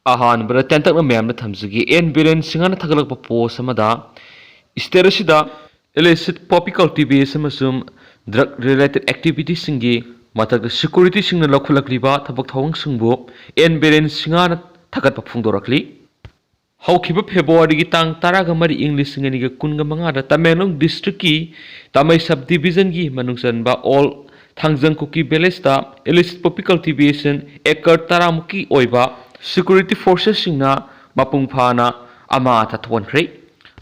Ahan bra tentak na mem na thamsigi en Biren singana thagalak pa post amada sterasida illicit poppy cultivation masum drug related activities singi matak security singna lokholakliba thabak thawang singbo en Biren singana thagat pa phungdorakli haukiba February gi tang taraga mari English singani ga kunga manga da Tamenglong district ki Tamai subdivision gi manungsan ba all thangjang kuki village ta illicit poppy cultivation ekar taramuki oiba security forces singna mapung phana ama ta thonkhre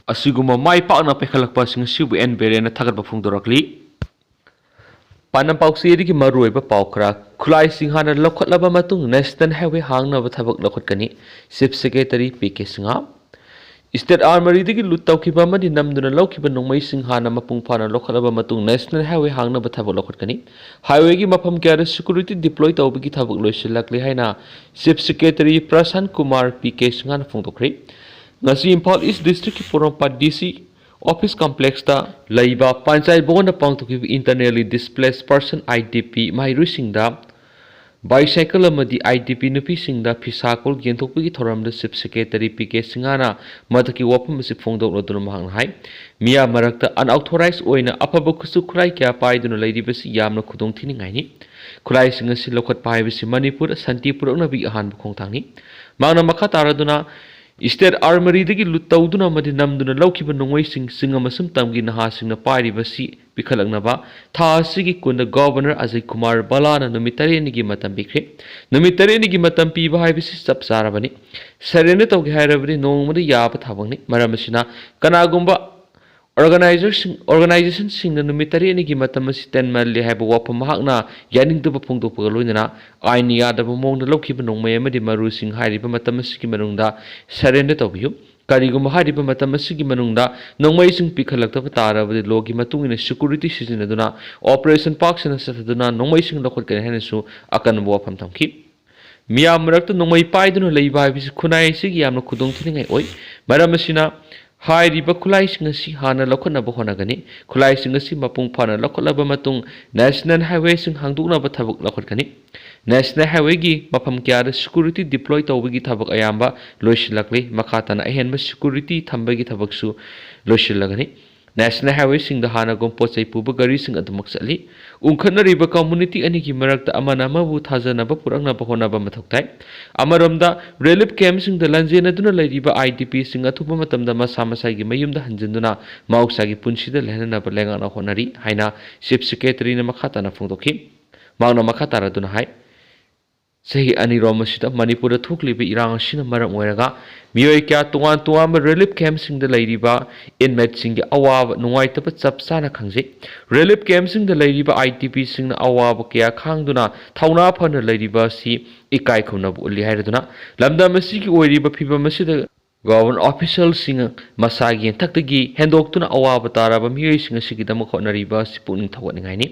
asiguma mai pa na pekhalakpa sing sibu en Biren na thagat ba phungdorakli panam pausi edi ki maroi ba paukra khulai singhana lokhotlaba matung national highway hangna ba thabak lokhot-kani chief secretary PK singa state armory digi lutau ki ba madi namduna lokhi ba nongmai singhana mapung phana lokhotlaba matung national highway hangna ba thabak lokhot-kani highway gi mafam kya security deploy tawbi ki thabak loisilakli haina chief secretary Prasan Kumar PK singa na phungdokre ngasi Imphal East district ki Porompat DC office complex ta laiba panchayat bogona pangthuki internally displaced person IDP mairu singda bicycle amadi IDP nupi singda phisakol genthokpi gi thoram da chief secretary PK singana madaki wapham si phongdok lodun mahang hai miya marakta unauthorized oina apaba kusu khulai kya paiduna lairibasi yamna khudong thiningai ni khulai singa si lokhat paibasi Manipur Santipur na bi ahan khongthangni mangna makha taraduna State Armory dagi lutawduna madi namduna lawkiba nongwai singa masum tamgi naha singna pairibasi pikhalaknaba tha asigi kunda governor Ajay Kumar Balana numitare gi matam bikre numitare gi matam piba haibisi chap sarabani sarene tawgi hairabani nongmadi yaba thabangni maramasina kanagumba organization singna numitare gi matam asi tenmalli haiba wapham hakna yaningdaba phongdokpa loinana aini yadaba mongna lawkiba nongmai amadi maru sing hairiba matam asigi manungda sarene tawbiyu kariguma hariba matam asigi manungda nongmai sing pikhalakta tarabadi logi matungina security sizinaduna operation park sina sataduna nongmai sing lokhot kan hanesu akan wapham thamki miyam marakta nongmai paiduna leiba habisi khunai sigi yamna khudong thiningai oi maramasina hairiba khulai singasi hana lokhona ba honagani khulai singasi mapung phana lokholaba matung national highway sing hangdukna ba thabak lokhotgani national highway gi mafam kya da security deploy tawbigi thabak ayamba loisilakli makhatana ahenba security thambagi thabak su loisilagani national highway sing da hana gom pochai puba gari sing adumak sali ungkhana riba community ani gi marakta amana mabu thajana ba purangna ba hona ba mathoktai amaromda relief camp sing da lanjena duna lairiba IDP sing athuba matamda masa masai gi mayumda hanjinduna mauksa gi punsida lehnana ba lenga na honari haina chief secretary na makhata na phungdoki mauna makhata ra duna hai sahi ani romasida Manipur thuklibi irang sina maram oiraga miyoi kya tungan relief camp sing da lairiba inmate sing gi awab nuwaitaba chapsana khangje relief camp sing da lairiba IDP sing na awab kya khangduna thauna phana lairiba si ikai khuna bu li hairaduna lamda masi gi oiriba phiba masida government official sing masagi thakdagi hendoktuna awab taraba miyoi sing sigi dam khonariba si puning thawani ngaini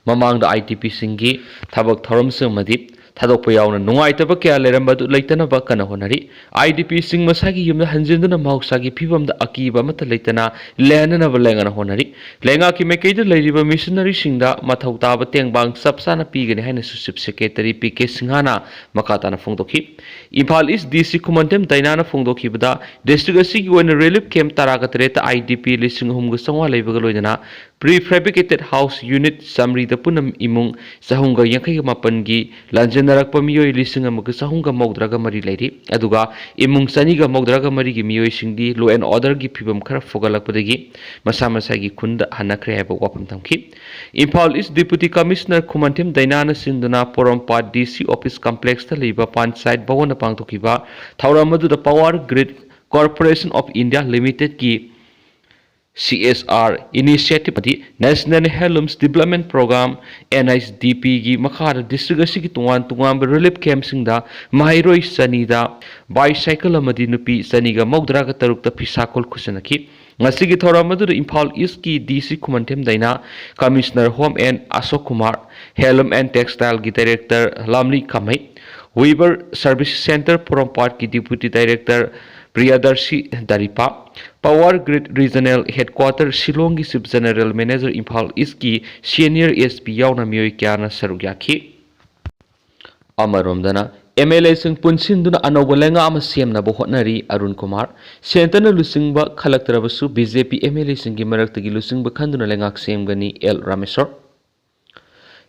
mamang da IDP sing gi thabak thoram samadi thadokpa yauna nungaitaba kya lerambadu leitana ba kana honari IDP sing masagi yumna hanjinduna mausagi phibam da akiba mata leitana lehnana ba lengana honari lenga ki mekei da leiriba missionary singda mathau taba tengbang sapsana pigani haina chief secretary PK singhana makatana phongdoki Imphal East DC Kumantem Dainana phongdoki bada district asigi oina relief camp taragatreta IDP lising humga sangwa leibaga loidana prefabricated house unit samri da punam imung sahunga yankai mapan gi lanjenarakpa miyoi lising amaga sahunga maudraga mari leiri aduga imung saniga maudraga mari gi miyoi singdi law and order gi phibam khara fogalakpadagi masa masa gi khunda hanakre haiba wapam thamki Imphal East Deputy Commissioner Kumantem Dainana sinduna Porompat DC office complex ta leiba panchayat bawona pangtokiba thauramadu da Power Grid Corporation of India Limited ki CSR initiative adi National Heirlooms Development Program NSDP gi makhara district asigi tungan relief camp singda mahairoi sanida bicycle amadi nupi saniga mogdraga tarukta phisakol khusanaki ngasigi thoramadu Imphal East ki DC Kumantem Daina Commissioner Home and Ashok Kumar Heirloom and Textile gi Director Lamli Kamai Weaver Service Center Porompat ki Deputy Director Priyadarshi Daripa Power Grid Regional Headquarter Shillong ki Chief General Manager Imphal East ki Senior SP yauna miyoi kyana sarugyaki amaromdana MLA sing punsin anauba lenga ama siamnaba hotnari Arun Kumar sentana lusingba khalaktrabasu BJP MLA singi maraktagi lusingba khanduna lengak semgani L Rameswar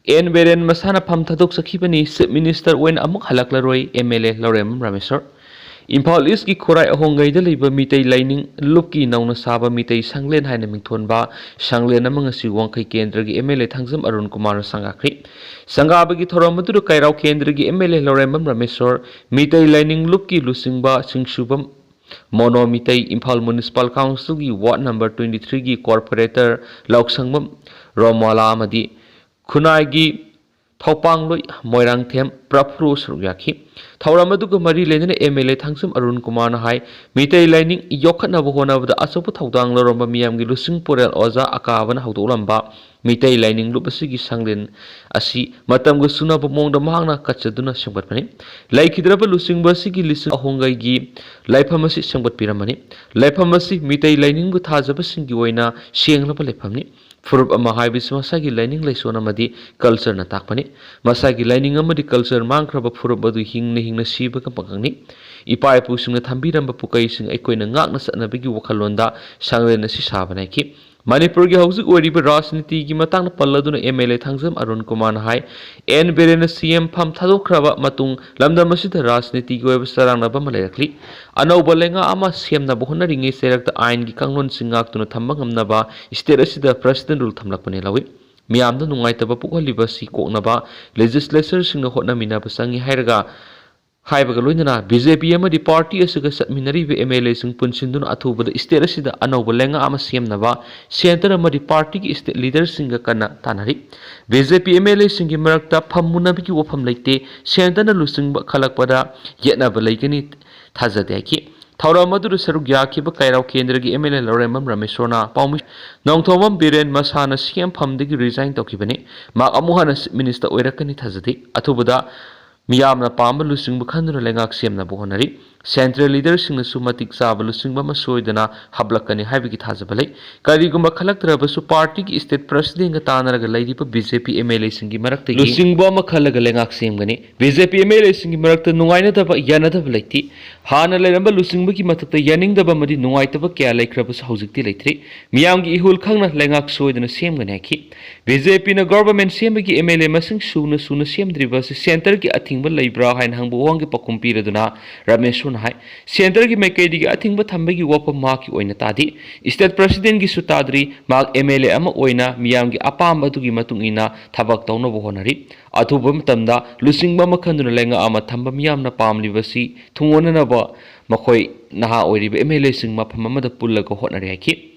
N Biren masana pham thadok sakhibani Chief Minister oin amuk halaklaroi MLA Lorem Rameswar Imphal East ki khorai ahongai da leiba mitei lining lupki nauna saba mitei sanglen haina mingthonba sanglen amang asi wangkai kendra gi MLA thangjam Arun Kumar sangakri sangaba gi thoram madu kairau kendra gi MLA Loremam Rameswar mitei lining lupki lusingba singshubam mono mitei Imphal Municipal Council gi ward number 23 gi corporator lauksangmam Romwala amadi khunai gi Thopang Moirang Them Prapro Suryaki Tauramadu Mari Lenin MLA Thangsum Arun Kumar Hai Mitei Lining Yokana Bohona with the Asopu Taudang Loramba Miam Gilusing Porel Oza Akavan Haudolamba Mitei Lining Lupasigi Sanglin Asi Matam Gusuna Bomong the Mahana Kachaduna Shambatmani Like Hidraba Lusing Basigi Listen Ahongai Laipamasi Shambat Piramani Laipamasi Mitei Lining with Hazabasinguena Shiang Lapalipamni Furup Amahibis Masagi lining Lesona Madi culture na takpani Masagi lining amadi culture mankraba furup badu hing na siba kapangni Ipa pusing na thambiram bapukai sing ekoi na ngak na satnabigi wakalonda sanglen na si sabanaki Manipur gi hauzik oriba rajniti gi matang na palladuna MLA Thangjam Arun Kumar Hai N Biren CM pham thadokraba matung lamdam asida rajniti gi oiba sarang na bamalayakli anauba lenga ama CM na bohna ringi serakta ain gi kanglon singak tuna thamba ngamnaba state asida president rule thamlakpani lawi miyamda nungaitaba pukhaliba si koknaba legislature singna hotna minaba sangi hairaga Haibaga loinana BJP amadi party asiga satminari be MLA sing punsinduna athubada state asida anauba lenga ama siamnaba center amadi party ki state leaders singa kana tanari BJP MLA singi marakta phammunabiki wapham leite center na lusingba khalakpada yetnaba leikani thajade ki Thauram madu saruk yakhiba kairau kendra gi MLA Loremam Rameswar paumi nongthomam Biren masana CM phamdagi resign tokibani mak amuhana minister oirakani thajade athubada Miyamna Pamba Lusing Bukandra Lengak Siamna Bohonari, Central Leaders in the Sumatic Saba Lusing Bamasoidana, Hablakani Habiki Tazabale, Karigumba Collector Basu Party State President Gatana Lady BJP MLA Singi Marakti, Lusing Bama Kalaga Lengak Siamgani, BJP MLA Singi Marakta Nuaina Yanata Valeti, Hana Leramba Lusing Buki Matata Yaning the Bamadi Nuaitava Kala Krabus Hausik Dilatri, Miyangi Hul Kanga Lengak Soidana Siamganaki, BJP in a government Siamaki MLA Massing Suna Siam Drivers Center ki Athingba Libra Hain Hangbuang Pakumpira Duna, Rameshun Hai, Center ki Makedi Athingba Tambagi Wapa Maki Oinatadi, State President Gi Sutadri, Mag MLA Ama Oina, Miyangi Apamba to Gimatungina, Tabak Tono Bohonari, Atubam Tanda, Lusing Bama Kanduna Lenga Ama Tamba Miyamna Pam Livasi, Tungonanaba, Makoi Naha Ori, MLA Sing Mapamama the Pullago Honaraki.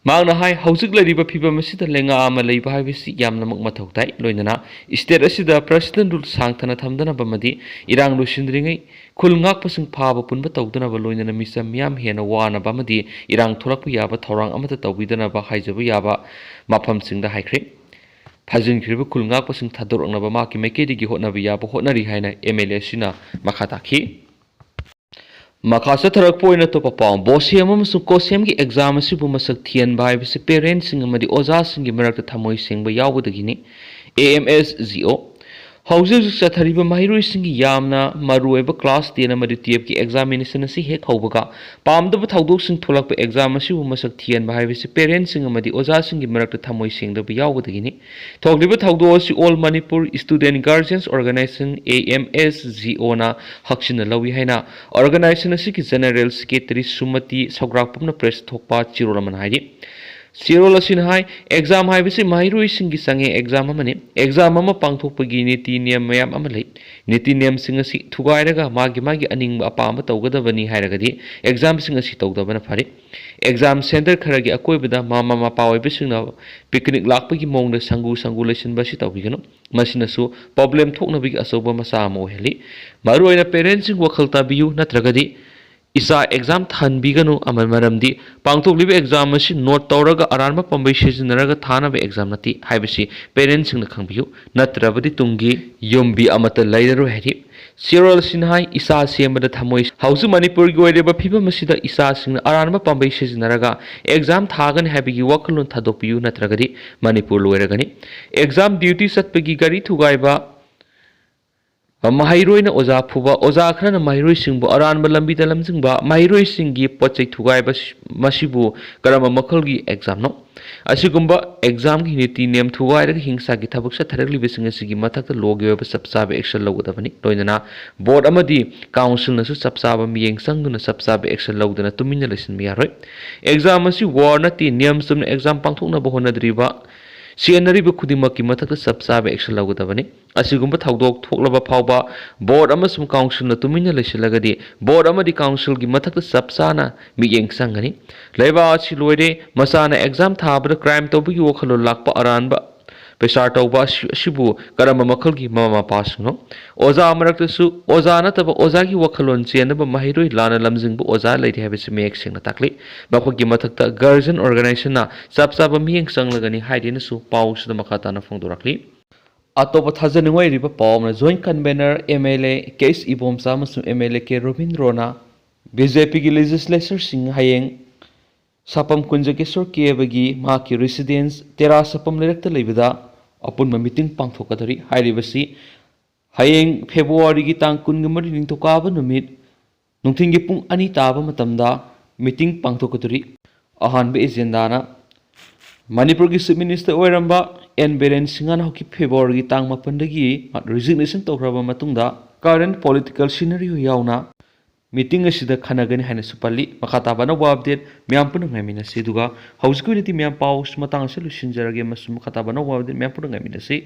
Magna Hai, Hausik Ladiba Pipa Masita Lenga Ama Laiba Havisi Yamna Mukmatautai, Loinana, State Asida President Rul Sangtana Tamdana Bamadi, Irang Lushindringi, Kulngak Pasing Pava Punba Taudana Baloina Misa Miam Hena Wana Bamadi, Irang Tulaku Yaba, Torang Amata Tawidana Bahajabu Yaba, Mapam Sing the High Creek. Pazin Kribu Kulngak Pasing Tador Nabamaki Makedi Hotnavi Yaba Hotnari Haina, MLA Sina, Makataki. Makasa tarak po ina to papang bosiam amasung kosiam gi exam asibu masak thian bai bisi parents sing amadi oza sing gi marak thamoi sing ba yawudagini AMSZO Houses Sathariba Mahiru Singi Yamna, Marueva class, the Namaditip examination asi hek hobaga, Palm the Taudo sing Tulak exam as you must have tea and Mahavis parents sing amadi Oza sing Marak Tamoy sing the Biaw with the Guinea. Talk liver Taudo all Manipur student guardians organization AMSZO na Hakshin Lawi Haina, organization a Siki General Secretary Sumati Sograpumna Press Tokpa Chiroman Heidi. Zero lasin hai exam hai bisi mahiru singi sange exam amane exam ama pangthokpagi niti niyam mayam amalai niti niyam singasi thugairaga magi aning apama tawgadabani hairagadi exam singasi tawdabana phari exam center kharagi akoibada mama mapa bisingna picnic lakpagi mongda sangu lesin basi tawbigano masinasu problem thoknabigi asoba masa amo heli maru oina parents sing wakhalta biyu natragadi Isa exam than biganu amal maramdi pangtok libe exam asi note tawraga aranma pambai sijinaraga thana be exam nati haibasi parents sing na khangbiu natrabadi tungi yombi amata laidaro heri serial sinhai isa semada thamoi hausu manipur gi oireba phiba masida isa sing aranma pambai sijinaraga exam thagan habigi wakalun thadokpiu natragadi manipur loiragani exam duty satpagi gari thugaiba mahairoina oza phuba oza khrana mahairoi singbu aranba lambi da lamjingba mahairoi singi pochai thugai ba masibu karama makhalgi exam no asigumba exam gi niti nem thugai ra hingsa gi thabak sa tharakli bising asigi mathak logi ba sabsaba action lawdabani loinana board amadi council na su sabsaba miyeng sangduna sabsaba action lawdana tumina lesin mi yaroi exam asi war na ti nem sum exam pangthokna ba honadriba Sianari Bukudima Kimatak subsabe action Lagutabani, Asigumba Tagdog, Toklaba Pauba, Board Amasum Council Natumina Lishilagadi, Board Amadi Council Gimatak Subsana, Miyeng Sangani, Leva Chiloide, Masana exam tabra crime tobu Yokalo Lakpa Aranba, Pesar Toba Shibu, Karama Makalgi Mama Pasno, Oza Amaraksu, Ozana Taba Ozaki Wakalon, Sianaba Mahiro, Lana Lamzing, Oza, Lady Habits Mixing Atakli, Bakugimataka Garrison Organization, Subsaba Miyeng Sanglagani, hiding su Paus the Makatana from directly. Atopa Tazanway River Palm, Joint Convener, MLA, Case Ibom Samus, MLA K. Robin Rona, BJP Legislature Sing Hayeng. Sapam Kunjakesor Kiebagi, Maki residence, Tera Sapam Director Levida, upon my meeting Pangfokatari, High Rivasi, Hayeng February Gitang Kungamari into Kaba no meet, Nuntingipung Anitaba Matamda, meeting Pangfokatari, Ahanbe Zendana, Manipur Minister Oeramba, and Biren Singan Hoki February Tang Mapandagi, resignation to Raba Matunda, current political scenario Yauna. Meeting asida khanagan haina supali makhataba na wabdet myam pun ngamina si duga house community myam paus matang solution jarage masum makhataba na wabdet myam pun ngamina si